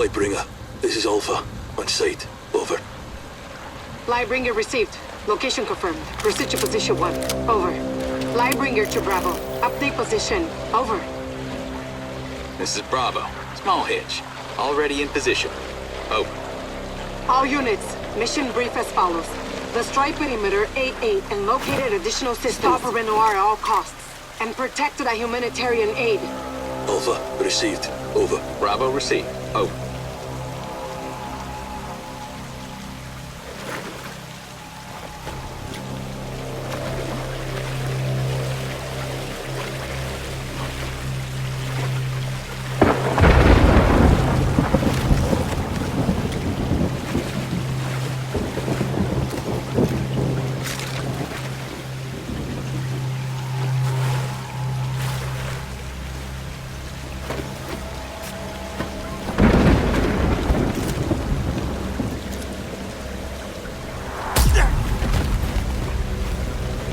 Lightbringer, this is Alpha. On site. Over. Lightbringer received. Location confirmed. Proceed to position 1. Over. Lightbringer to Bravo. Update position. Over. This is Bravo. Small hitch. Already in position. Over. All units, mission brief as follows. Destroy perimeter A8 and located additional systems. Stop Renoir at all costs. And protect the humanitarian aid. Alpha, received. Over. Bravo received. Over.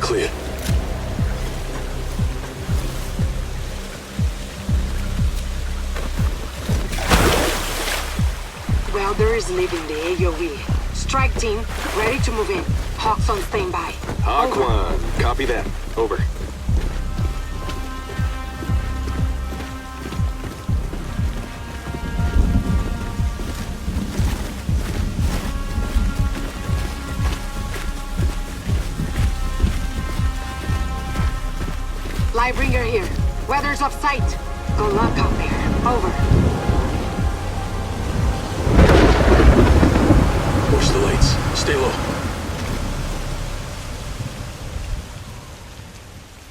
Clear. Welder is leaving the AOE. Strike team, ready to move in. Hawks on standby. Hawk Over. 1. Copy that. Over. Lightbringer here. Weather's off sight. Good luck out there. Over. Watch the lights. Stay low.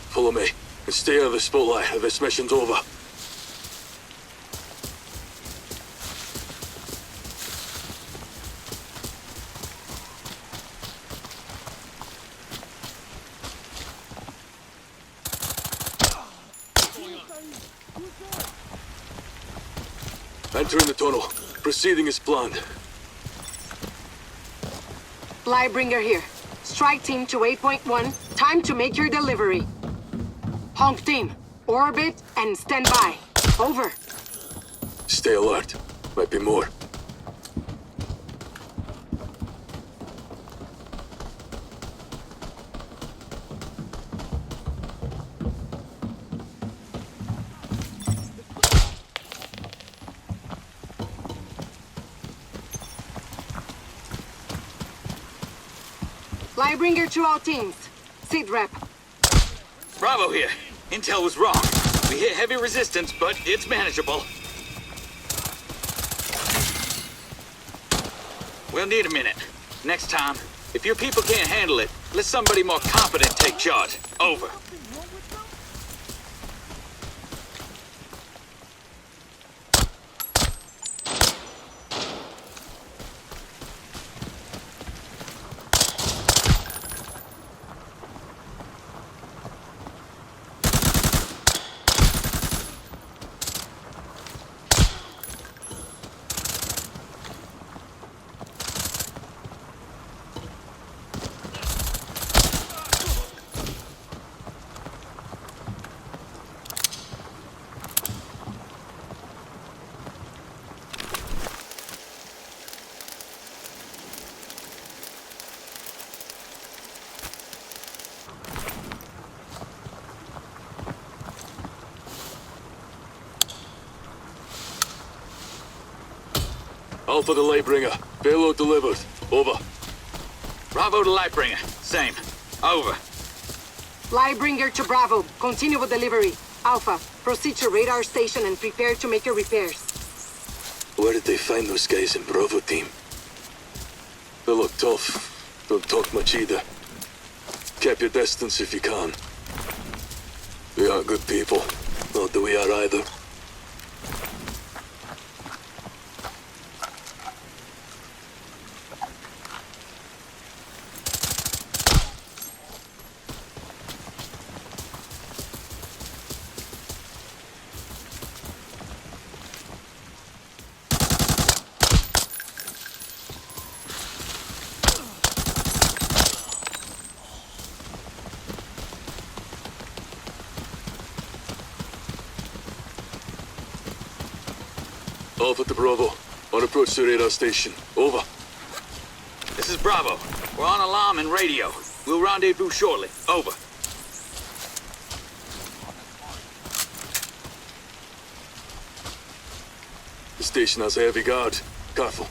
Follow me. And stay out of the spotlight if this mission's over. Entering the tunnel. Proceeding as planned. Lightbringer here. Strike team to 8.1. Time to make your delivery. Honk team, orbit and stand by. Over. Stay alert. Might be more. Lightbringer to all teams. Seat rep. Bravo here. Intel was wrong. We hit heavy resistance, but it's manageable. We'll need a minute. Next time, if your people can't handle it, let somebody more competent take charge. Over. Alpha the Lightbringer. Payload delivered. Over. Bravo to Lightbringer. Same. Over. Lightbringer to Bravo. Continue with delivery. Alpha, proceed to radar station and prepare to make your repairs. Where did they find those guys in Bravo team? They look tough. Don't talk much either. Keep your distance if you can. We aren't good people. Not that we are either. Alpha to Bravo. On approach to radar station. Over. This is Bravo. We're on alarm and radio. We'll rendezvous shortly. Over. The station has a heavy guard. Careful.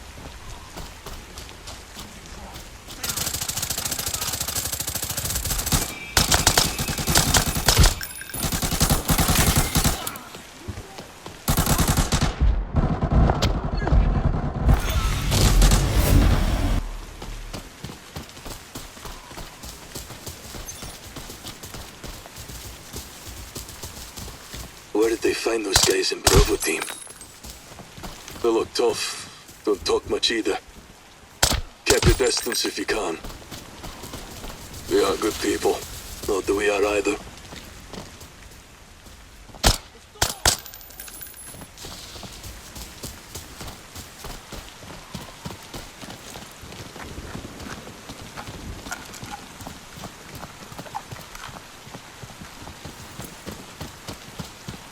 Where did they find those guys in Bravo team? They look tough. Don't talk much either. Keep your distance if you can. They aren't good people. Not that we are either.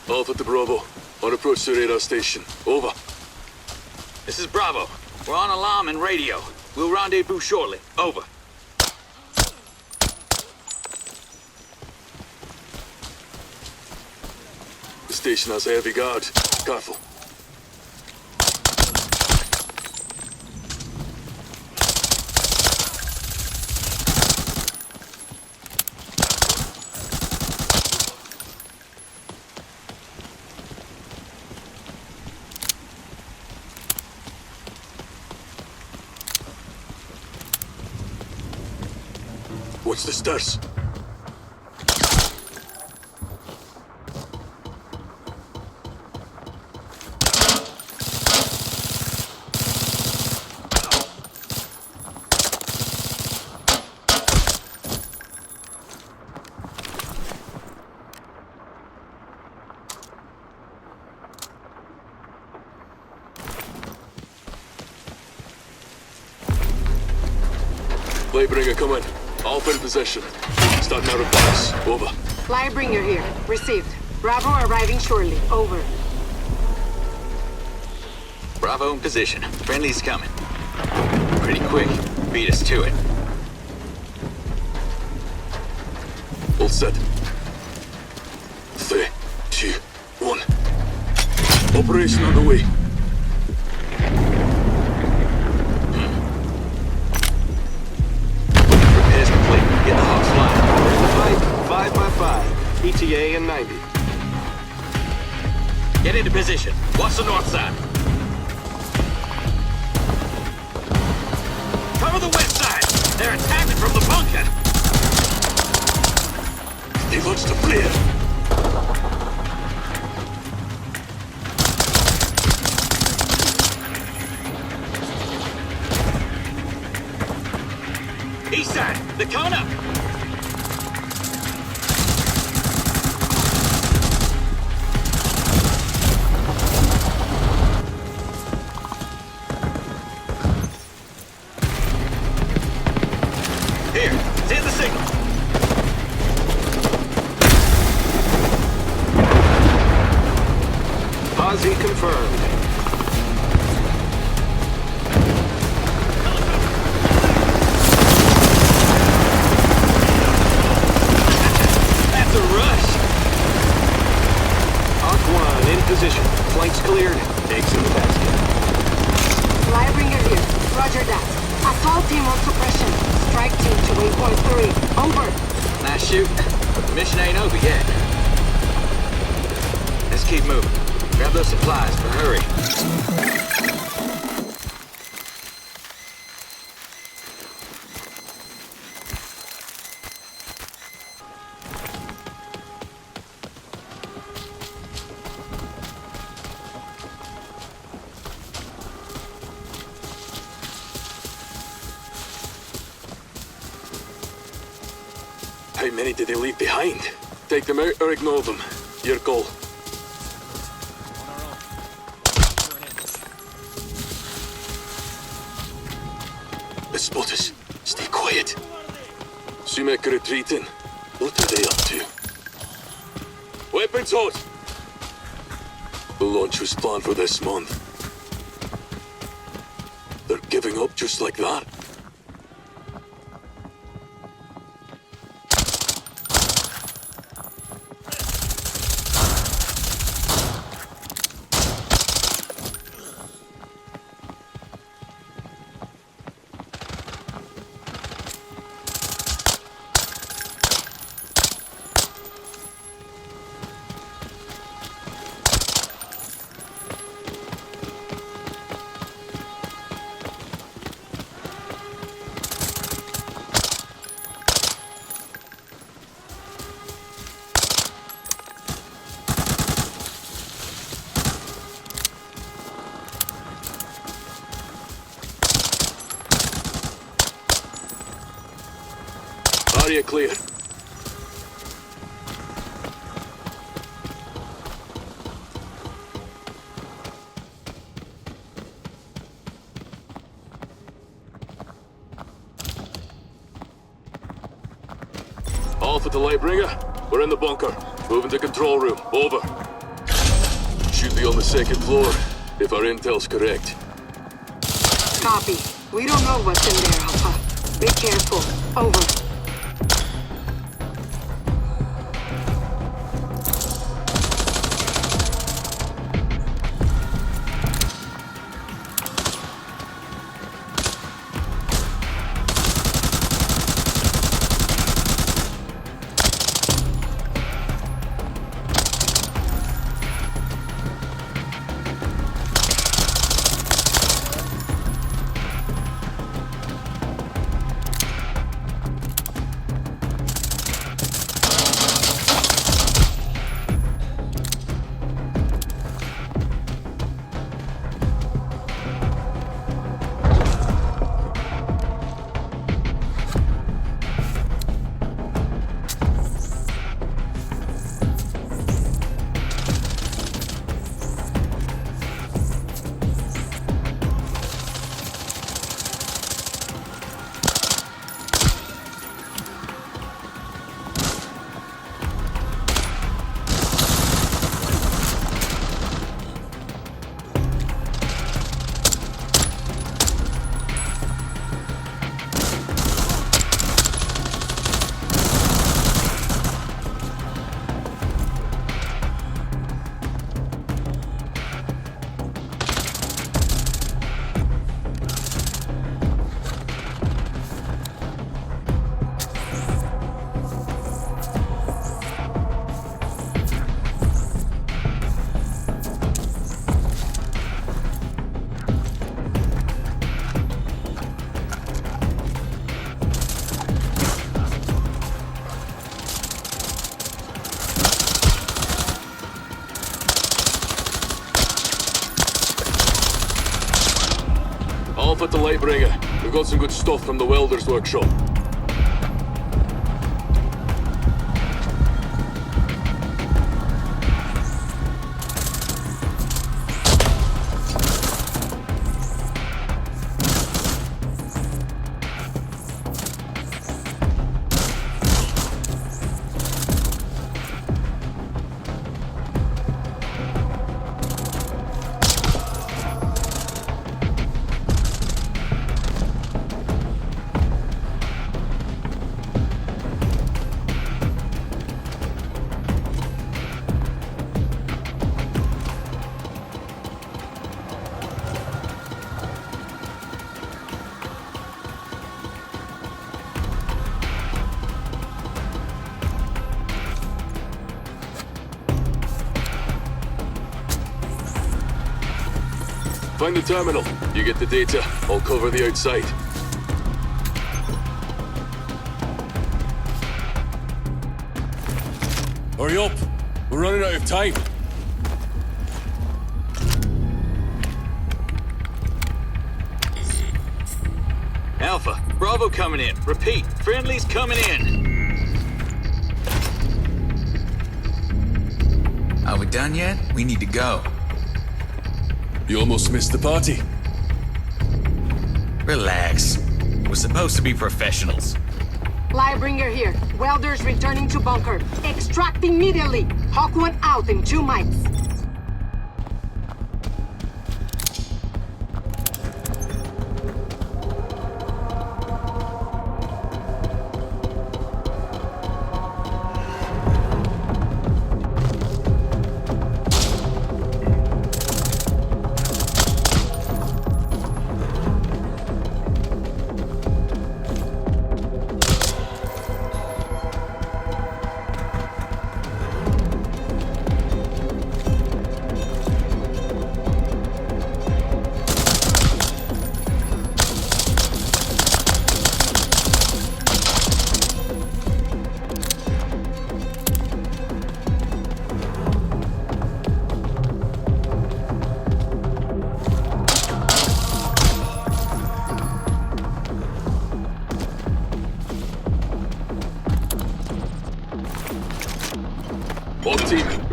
Alpha to Bravo. On approach to radar station. Over. This is Bravo. We're on alarm and radio. We'll rendezvous shortly. Over. The station has a heavy guard. Careful. Watch the stairs. Lightbringer, come in. Alpha in possession. Starting out of box. Over. Lightbringer here. Received. Bravo arriving shortly. Over. Bravo in position. Friendly's coming. Pretty quick. Beat us to it. All set. 3, 2, 1. Operation underway. Repairs complete. Get the Hawks flying. Fight 5x5. ETA in 90. Get into position. Watch the north side. Cover the west side. They're attacking from the bunker. He wants to clear. East side. They're coming up. Here, send the signal. Posse confirmed. That's a rush. Hawk 1 in position. Flanks cleared. Eggs in the basket. Lightbringer here. Roger that. Assault team on suppression. Strike team to waypoint 3. Over. Nice shoot. The mission ain't over yet. Let's keep moving. Grab those supplies, but hurry. How many did they leave behind? Take them out or ignore them. Your call. They spot us. Stay quiet. Sumek retreating. What are they up to? Weapons hot! The launch was planned for this month. giving up just like that? Area clear. Alpha to Lightbringer. We're in the bunker. Moving to control room. Over. Should be on the second floor, if our intel's correct. Copy. We don't know what's in there, Alpha. Be careful. Over. Alpha to Lightbringer. We've got some good stuff from the welder's workshop. Find the terminal. You get the data. I'll cover the outside. Hurry up. We're running out of time. Alpha, Bravo coming in. Repeat, friendly's coming in. Are we done yet? We need to go. You almost missed the party. Relax. We're supposed to be professionals. Lightbringer here. Welders returning to bunker. Extract immediately. Hawk 1 out in 2 mics.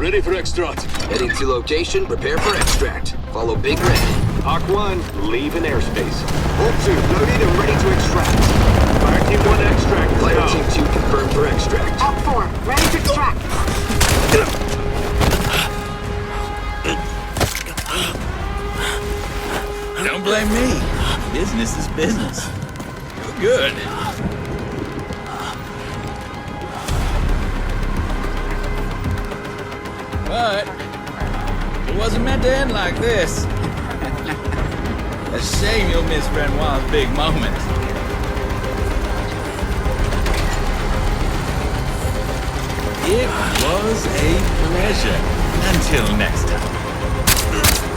Ready for extract. Heading to location, prepare for extract. Follow Big Red. Hawk 1, leaving airspace. Hold 2, loaded and ready to extract. Fire Team 1 extract. Fire Go. Team 2 confirmed for extract. Hawk 4, ready to extract. Don't blame me. Business is business. You're good. But it wasn't meant to end like this. A shame you'll miss Renoir's big moment. It was a pleasure. Until next time.